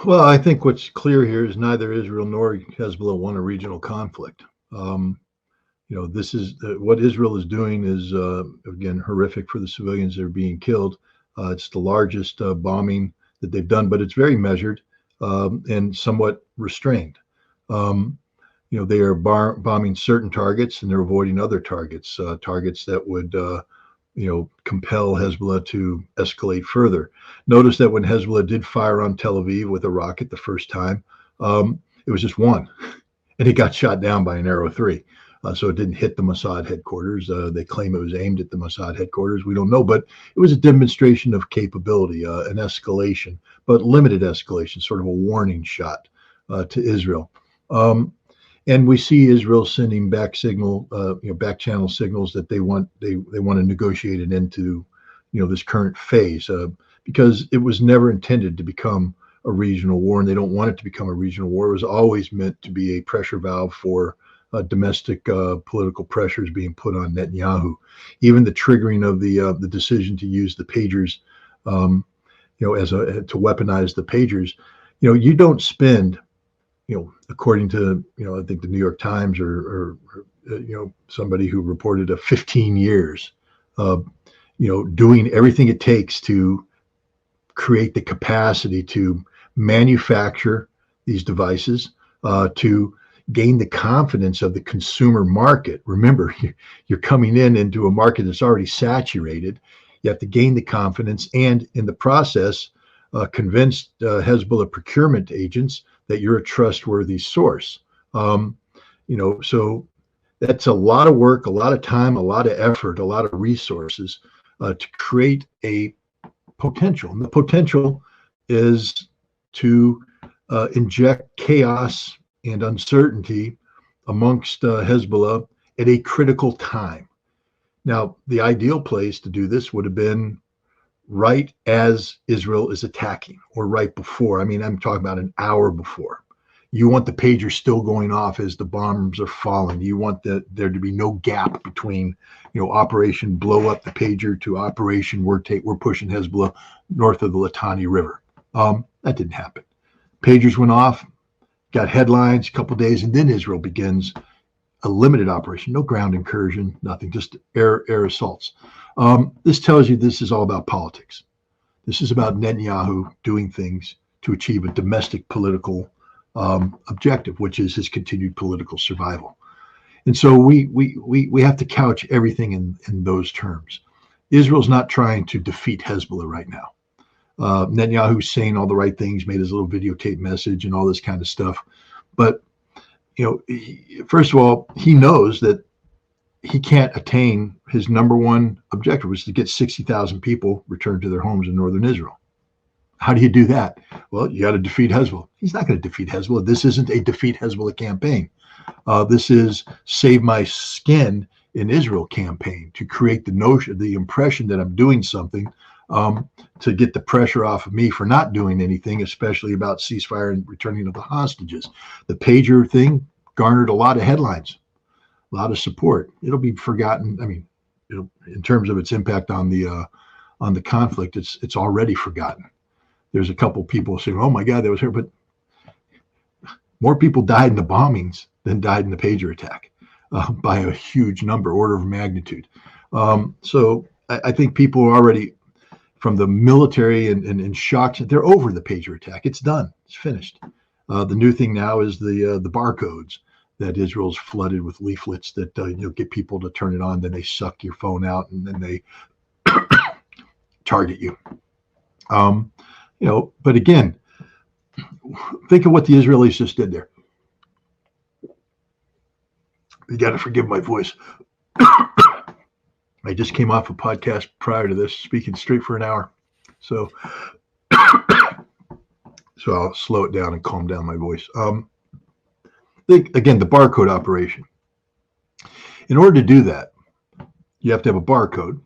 Well, I think what's clear here is neither Israel nor Hezbollah won a regional conflict. Um, this is what Israel is doing is again horrific for the civilians that are being killed. It's the largest bombing that they've done, but it's very measured and somewhat restrained. Um, they are bombing certain targets and they're avoiding other targets, targets that would compel Hezbollah to escalate further. Notice that when Hezbollah did fire on Tel Aviv with a rocket the first time, it was just one, and it got shot down by an Arrow 3. So it didn't hit the Mossad headquarters. They claim it was aimed at the Mossad headquarters. We don't know, but it was a demonstration of capability, an escalation, but limited escalation, sort of a warning shot to Israel. And we see Israel sending back back channel signals that they want to negotiate it into, this current phase, because it was never intended to become a regional war, and they don't want it to become a regional war. It was always meant to be a pressure valve for domestic political pressures being put on Netanyahu. Even the triggering of the decision to use the pagers, to weaponize the pagers. You don't spend, according to, I think the New York Times or somebody who reported 15 years, doing everything it takes to create the capacity to manufacture these devices, to gain the confidence of the consumer market. Remember, you're coming into a market that's already saturated. You have to gain the confidence, and in the process, convince Hezbollah procurement agents that you're a trustworthy source. So that's a lot of work, a lot of time, a lot of effort, a lot of resources to create a potential. And the potential is to inject chaos and uncertainty amongst Hezbollah at a critical time. Now, the ideal place to do this would have been right as Israel is attacking, or right before. I mean, I'm talking about an hour before. You want the pager still going off as the bombs are falling. You want there to be no gap between, Operation blow up the pager to Operation we're pushing Hezbollah north of the Litani River. That didn't happen. Pagers went off, got headlines a couple of days, and then Israel begins a limited operation, no ground incursion, nothing, just air assaults. This tells you this is all about politics. This is about Netanyahu doing things to achieve a domestic political objective, which is his continued political survival. And so we have to couch everything in those terms. Israel's not trying to defeat Hezbollah right now. Netanyahu's saying all the right things, made his little videotape message and all this kind of stuff. But, first of all, he knows that he can't attain his number one objective, which is to get 60,000 people returned to their homes in northern Israel. How do you do that? Well, you got to defeat Hezbollah. He's not going to defeat Hezbollah. This isn't a defeat Hezbollah campaign. This is save my skin in Israel campaign, to create the impression that I'm doing something, to get the pressure off of me for not doing anything, especially about ceasefire and returning of the hostages. The pager thing garnered a lot of headlines, a lot of support. It'll be forgotten. I mean, in terms of its impact on the conflict, it's already forgotten. There's a couple people saying, "Oh my God, that was her," but more people died in the bombings than died in the pager attack, by a huge number, order of magnitude. So I think people are already, from the military and shock, they're over the pager attack. It's done. It's finished. The new thing now is the barcodes that Israel's flooded with leaflets that get people to turn it on. Then they suck your phone out and then they target you. But again, think of what the Israelis just did there. You got to forgive my voice. I just came off a podcast prior to this, speaking straight for an hour. So I'll slow it down and calm down my voice. Think again, the barcode operation. In order to do that, you have to have a barcode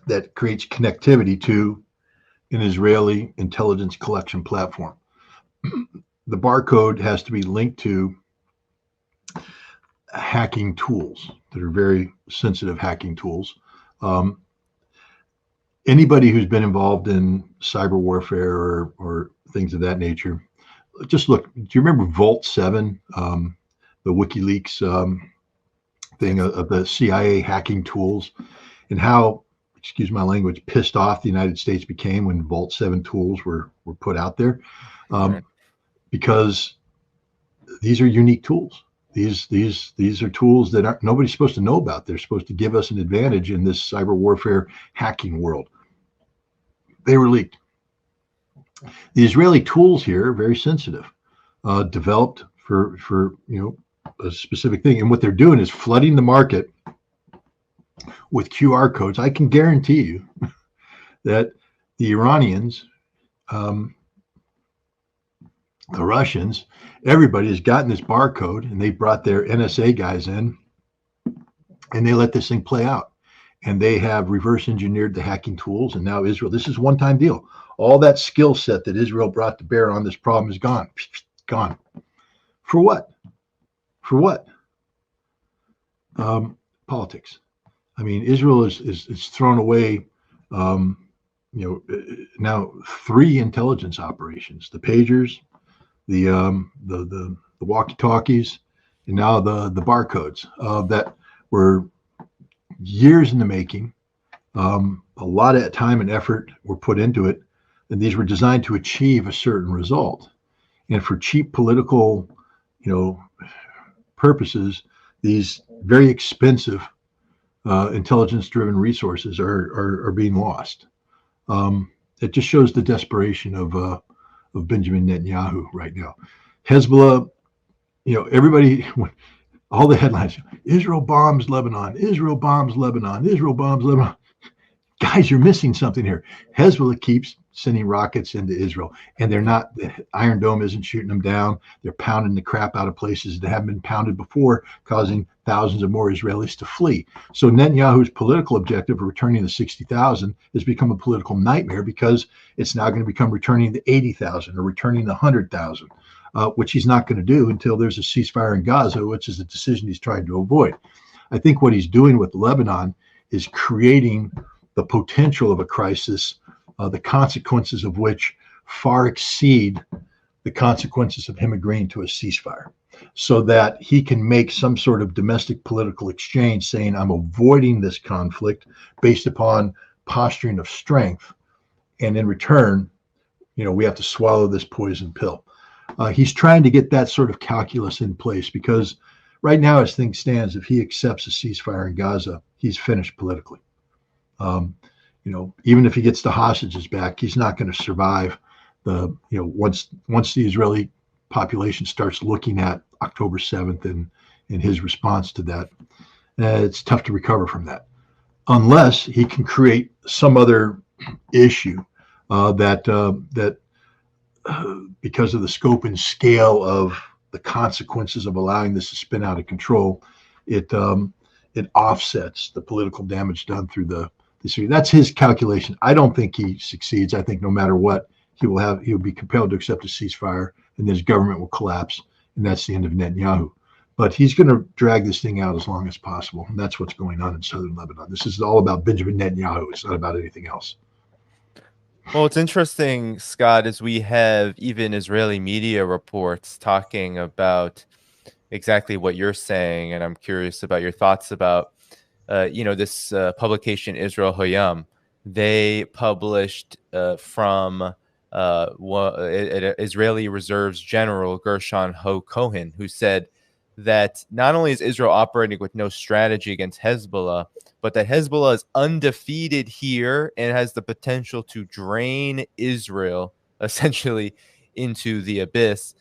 that creates connectivity to an Israeli intelligence collection platform. The barcode has to be linked to hacking tools that are very sensitive hacking tools. Anybody who's been involved in cyber warfare or things of that nature. Just look. Do you remember Vault 7, the WikiLeaks thing of the CIA hacking tools, and how, excuse my language, pissed off the United States became when Vault 7 tools were put out there, Right. because these are unique tools. These are tools that nobody's supposed to know about. They're supposed to give us an advantage in this cyber warfare hacking world. They were leaked. The Israeli tools here are very sensitive, developed for a specific thing, and what they're doing is flooding the market with QR codes. I can guarantee you that the Iranians, the Russians, everybody has gotten this barcode, and they brought their NSA guys in, and they let this thing play out. And they have reverse engineered the hacking tools. And now Israel, this is a one-time deal. All that skill set that Israel brought to bear on this problem is gone. Gone. For what? For what? Politics. I mean, Israel is thrown away, now 3 intelligence operations: the pagers, the walkie-talkies, and now the barcodes that were years in the making. A lot of time and effort were put into it, and these were designed to achieve a certain result. And for cheap political, purposes, these very expensive intelligence-driven resources are being lost. It just shows the desperation of Benjamin Netanyahu right now. Hezbollah, everybody, all the headlines: Israel bombs Lebanon, Israel bombs Lebanon, Israel bombs Lebanon. Guys, you're missing something here. Hezbollah keeps sending rockets into Israel, and the Iron Dome isn't shooting them down. They're pounding the crap out of places that haven't been pounded before, causing thousands of more Israelis to flee. So Netanyahu's political objective of returning the 60,000 has become a political nightmare, because it's now going to become returning the 80,000 or returning the 100,000, which he's not going to do until there's a ceasefire in Gaza, which is a decision he's trying to avoid. I think what he's doing with Lebanon is creating the potential of a crisis, the consequences of which far exceed the consequences of him agreeing to a ceasefire, so that he can make some sort of domestic political exchange saying, I'm avoiding this conflict based upon posturing of strength, and in return, we have to swallow this poison pill. He's trying to get that sort of calculus in place, because right now, as things stands, if he accepts a ceasefire in Gaza, he's finished politically. Even if he gets the hostages back, he's not going to survive once the Israeli population starts looking at October 7th and his response to that. It's tough to recover from that, unless he can create some other issue that because of the scope and scale of the consequences of allowing this to spin out of control, it offsets the political damage done through the. That's his calculation. I don't think he succeeds. I think no matter what, he'll be compelled to accept a ceasefire, and his government will collapse, and that's the end of Netanyahu. But he's going to drag this thing out as long as possible, and that's what's going on in southern Lebanon. This is all about Benjamin Netanyahu. It's not about anything else. Well, it's interesting, Scott, as we have even Israeli media reports talking about exactly what you're saying, and I'm curious about your thoughts about this publication, Israel Hayom. They published from Israeli Reserves General Gershon Cohen, who said that not only is Israel operating with no strategy against Hezbollah, but that Hezbollah is undefeated here and has the potential to drain Israel essentially into the abyss.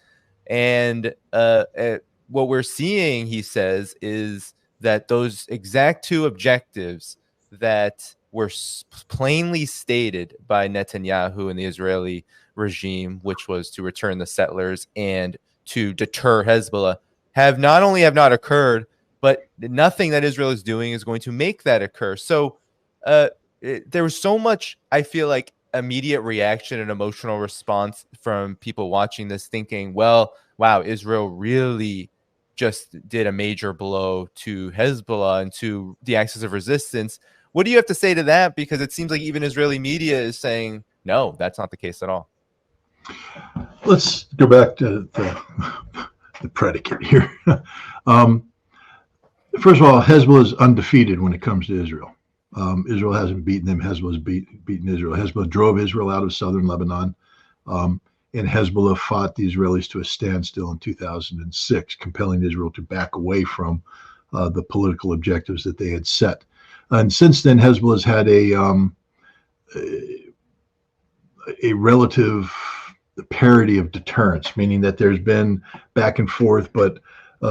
And what we're seeing, he says, is that those exact 2 objectives that were plainly stated by Netanyahu and the Israeli regime, which was to return the settlers and to deter Hezbollah, have not occurred, but nothing that Israel is doing is going to make that occur. So there was so much, I feel like, immediate reaction and emotional response from people watching this, thinking, well, wow, Israel really just did a major blow to Hezbollah and to the axis of resistance. What do you have to say to that? Because it seems like even Israeli media is saying, no, that's not the case at all. Let's go back to the predicate here. First of all, Hezbollah is undefeated when it comes to Israel. Israel hasn't beaten them. Hezbollah's beaten Israel. Hezbollah drove Israel out of southern Lebanon, and Hezbollah fought the Israelis to a standstill in 2006, compelling Israel to back away from the political objectives that they had set. And since then, Hezbollah has had a relative parity of deterrence, meaning that there's been back and forth, but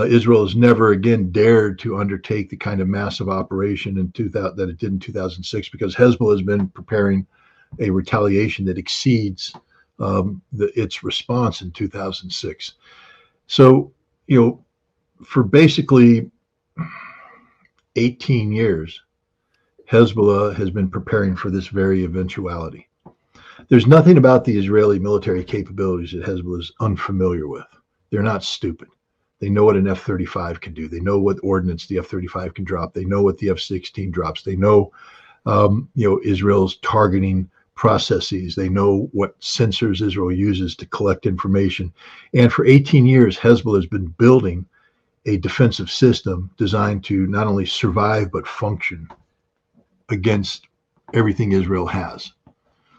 Israel has never again dared to undertake the kind of massive operation in 2000 that it did in 2006, because Hezbollah has been preparing a retaliation that exceeds its response in 2006. So, for basically 18 years, Hezbollah has been preparing for this very eventuality. There's nothing about the Israeli military capabilities that Hezbollah is unfamiliar with. They're not stupid. They know what an F-35 can do. They know what ordnance the F-35 can drop. They know what the F-16 drops. They know, Israel's targeting processes. They know what sensors Israel uses to collect information. And for 18 years, Hezbollah has been building a defensive system designed to not only survive but function against everything Israel has.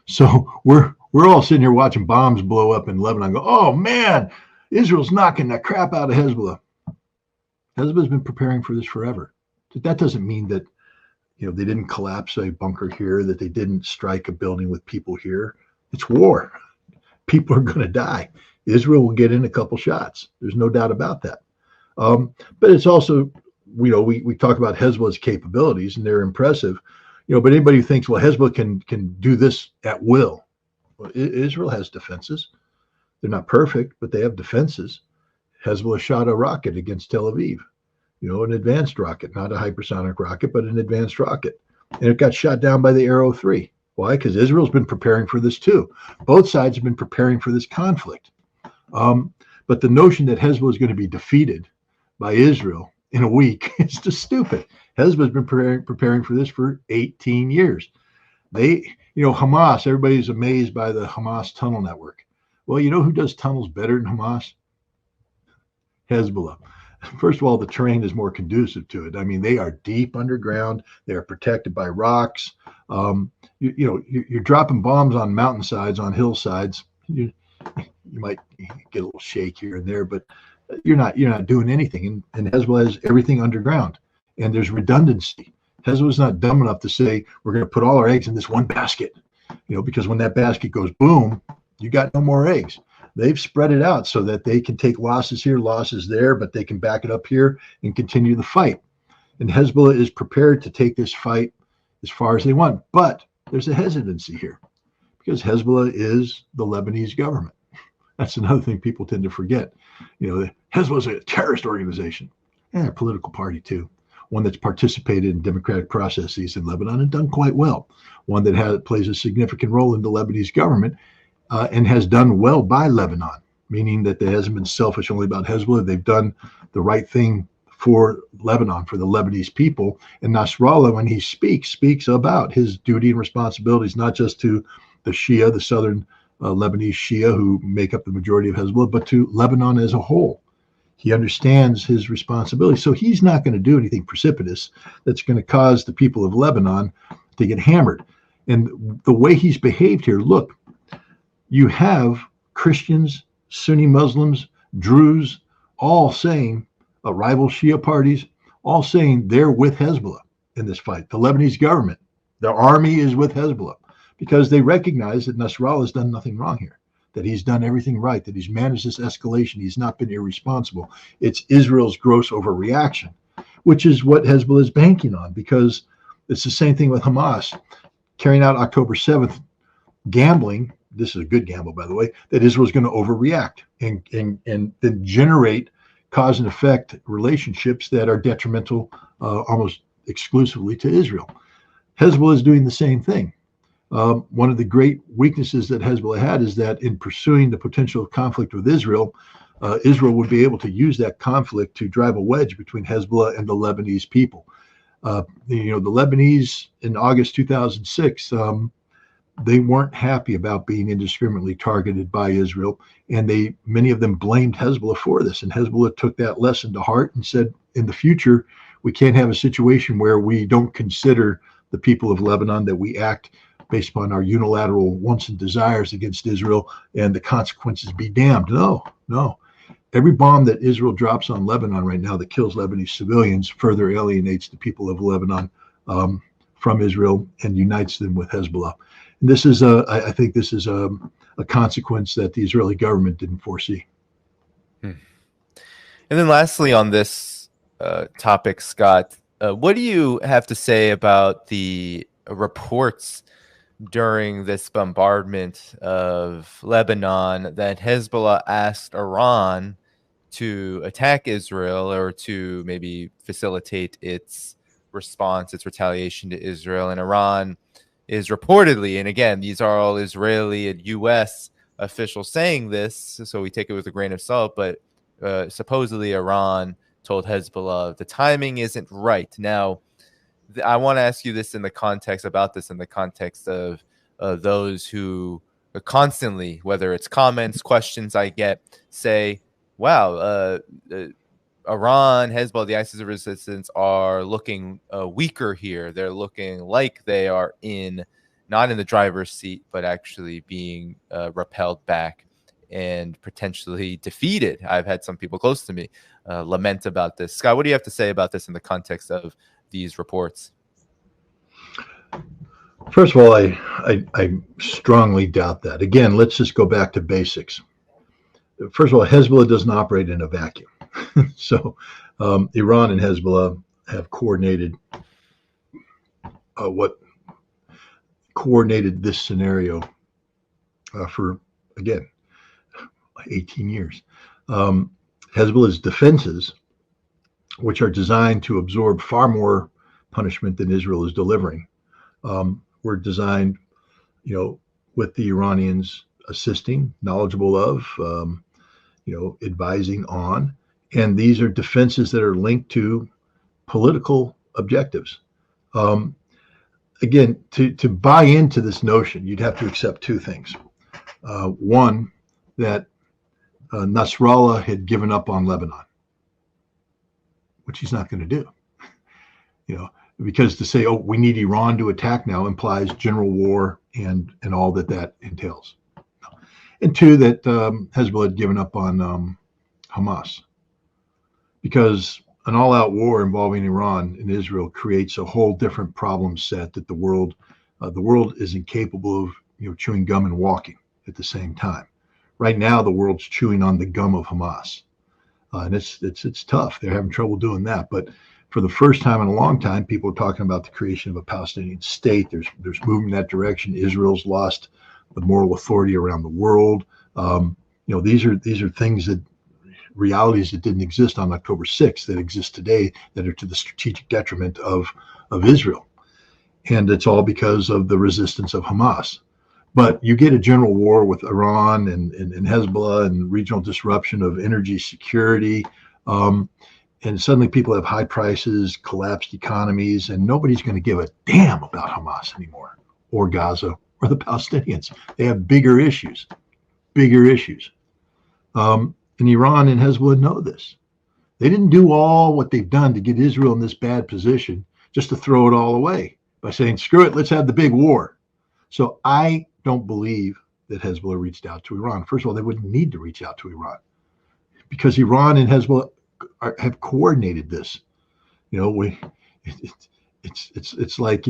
So we're all sitting here watching bombs blow up in Lebanon. Go, oh man, Israel's knocking the crap out of Hezbollah. Hezbollah's been preparing for this forever. That doesn't mean that they didn't collapse a bunker here, that they didn't strike a building with people here. It's war. People are going to die. Israel will get in a couple shots. There's no doubt about that. But it's also, we talk about Hezbollah's capabilities, and they're impressive. But anybody who thinks, well, Hezbollah can do this at will. Well, Israel has defenses. They're not perfect, but they have defenses. Hezbollah shot a rocket against Tel Aviv, an advanced rocket, not a hypersonic rocket, but an advanced rocket. And it got shot down by the Arrow 3. Why? Because Israel's been preparing for this too. Both sides have been preparing for this conflict. But the notion that Hezbollah is going to be defeated by Israel in a week is just stupid. Hezbollah's been preparing for this for 18 years. Hamas, everybody's amazed by the Hamas tunnel network. Well, who does tunnels better than Hamas? Hezbollah. First of all, the terrain is more conducive to it. I mean, they are deep underground. They are protected by rocks. You're dropping bombs on mountainsides, on hillsides. You might get a little shake here and there, but you're not doing anything. And Hezbollah has everything underground, and there's redundancy. Hezbollah's not dumb enough to say we're going to put all our eggs in this one basket, because when that basket goes boom, you got no more eggs. They've spread it out so that they can take losses here, losses there, but they can back it up here and continue the fight. And Hezbollah is prepared to take this fight as far as they want. But there's a hesitancy here because Hezbollah is the Lebanese government. That's another thing people tend to forget. Hezbollah is a terrorist organization and a political party too. One that's participated in democratic processes in Lebanon and done quite well. One that plays a significant role in the Lebanese government. And has done well by Lebanon, meaning that it hasn't been selfish only about Hezbollah. They've done the right thing for Lebanon, for the Lebanese people. And Nasrallah, when he speaks about his duty and responsibilities, not just to the Shia, the southern Lebanese Shia who make up the majority of Hezbollah, but to Lebanon as a whole. He understands his responsibility. So he's not going to do anything precipitous that's going to cause the people of Lebanon to get hammered. And the way he's behaved here, look, you have Christians, Sunni Muslims, Druze, all saying, rival Shia parties, all saying they're with Hezbollah in this fight. The Lebanese government, the army is with Hezbollah because they recognize that Nasrallah has done nothing wrong here, that he's done everything right, that he's managed this escalation. He's not been irresponsible. It's Israel's gross overreaction, which is what Hezbollah is banking on, because it's the same thing with Hamas carrying out October 7th, gambling. This is a good gamble, by the way, that Israel's going to overreact and then generate cause and effect relationships that are detrimental almost exclusively to Israel. Hezbollah is doing the same thing. One of the great weaknesses that Hezbollah had is that in pursuing the potential conflict with Israel, Israel would be able to use that conflict to drive a wedge between Hezbollah and the Lebanese people. The Lebanese in August 2006, they weren't happy about being indiscriminately targeted by Israel, and many of them blamed Hezbollah for this. And Hezbollah took that lesson to heart and said, in the future, we can't have a situation where we don't consider the people of Lebanon, that we act based upon our unilateral wants and desires against Israel, and the consequences be damned. No, no. Every bomb that Israel drops on Lebanon right now that kills Lebanese civilians further alienates the people of Lebanon from Israel and unites them with Hezbollah. And this is I think this is a consequence that the Israeli government didn't foresee. And then lastly on this topic, Scott, what do you have to say about the reports during this bombardment of Lebanon that Hezbollah asked Iran to attack Israel, or to maybe facilitate its response, its retaliation to Israel? And Iran is reportedly, and again, these are all Israeli and U.S. officials saying this, so we take it with a grain of salt, but supposedly Iran told Hezbollah the timing isn't right. Now, I want to ask you this in the context of those who constantly, whether it's comments, questions I get, say, wow, Iran, Hezbollah, the ISIS resistance are looking weaker here. They're looking like they are not in the driver's seat, but actually being repelled back and potentially defeated. I've had some people close to me lament about this. Scott, what do you have to say about this in the context of these reports? First of all, I strongly doubt that. Again, let's just go back to basics. First of all, Hezbollah doesn't operate in a vacuum. So Iran and Hezbollah have coordinated this scenario for, again, 18 years. Hezbollah's defenses, which are designed to absorb far more punishment than Israel is delivering, were designed, with the Iranians assisting, knowledgeable of, advising on. And these are defenses that are linked to political objectives. Again, to buy into this notion, you'd have to accept two things. One, that Nasrallah had given up on Lebanon, which he's not going to do. Because to say, oh, we need Iran to attack now implies general war and all that entails. And two, that Hezbollah had given up on Hamas, because an all-out war involving Iran and Israel creates a whole different problem set that the world is incapable of chewing gum and walking at the same time. Right now, the world's chewing on the gum of Hamas, and it's tough. They're having trouble doing that. But for the first time in a long time, people are talking about the creation of a Palestinian state. There's movement in that direction. Israel's lost the moral authority around the world. These are things realities that didn't exist on October 6th that exist today, that are to the strategic detriment of Israel. And it's all because of the resistance of Hamas. But you get a general war with Iran and Hezbollah and regional disruption of energy security. And suddenly people have high prices, collapsed economies, and nobody's going to give a damn about Hamas anymore, or Gaza, or the Palestinians. They have bigger issues. And Iran and Hezbollah know this. They didn't do all what they've done to get Israel in this bad position just to throw it all away by saying, screw it, let's have the big war. So I don't believe that Hezbollah reached out to Iran. First of all, they wouldn't need to reach out to Iran, because Iran and Hezbollah have coordinated this. It's like,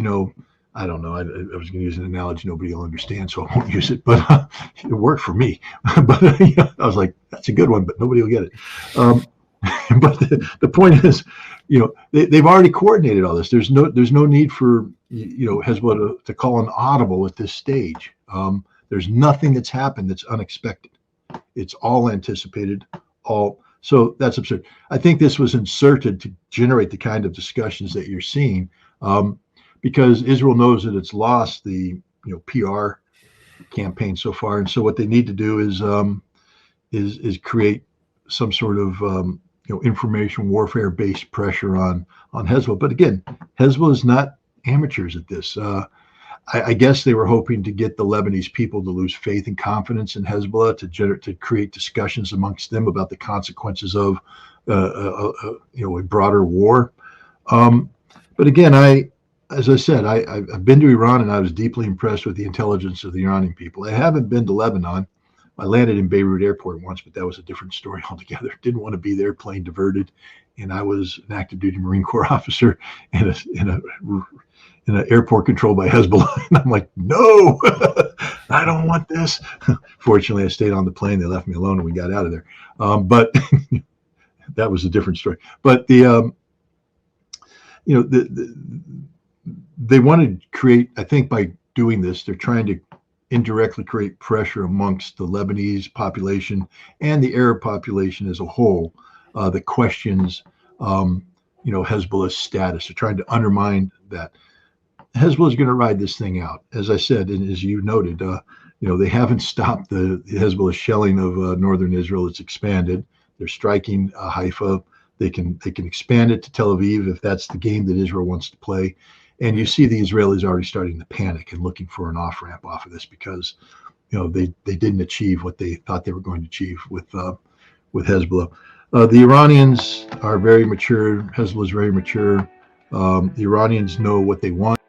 I don't know. I was going to use an analogy nobody will understand, so I won't use it. But it worked for me. But I was like, that's a good one, but nobody will get it. But the point is, they've already coordinated all this. There's no need for Hezbollah to call an audible at this stage. There's nothing that's happened that's unexpected. It's all anticipated. So that's absurd. I think this was inserted to generate the kind of discussions that you're seeing. Because Israel knows that it's lost the PR campaign so far, and so what they need to do is create some sort of information warfare based pressure on Hezbollah. But again, Hezbollah is not amateurs at this. I guess they were hoping to get the Lebanese people to lose faith and confidence in Hezbollah, to create discussions amongst them about the consequences of a broader war. But again, as I said, I've been to Iran, and I was deeply impressed with the intelligence of the Iranian people. I haven't been to Lebanon. I landed in Beirut airport once, but that was a different story altogether. Didn't want to be there, plane diverted. And I was an active duty Marine Corps officer in an airport controlled by Hezbollah. And I'm like, no, I don't want this. Fortunately, I stayed on the plane. They left me alone and we got out of there. But that was a different story. But they want to create, I think by doing this, they're trying to indirectly create pressure amongst the Lebanese population and the Arab population as a whole that questions, Hezbollah's status. They're trying to undermine that. Hezbollah is going to ride this thing out. As I said, and as you noted, they haven't stopped the Hezbollah shelling of northern Israel. It's expanded. They're striking Haifa. They can expand it to Tel Aviv if that's the game that Israel wants to play. And you see the Israelis already starting to panic and looking for an off-ramp off of this because, they didn't achieve what they thought they were going to achieve with Hezbollah. The Iranians are very mature. Hezbollah is very mature. The Iranians know what they want.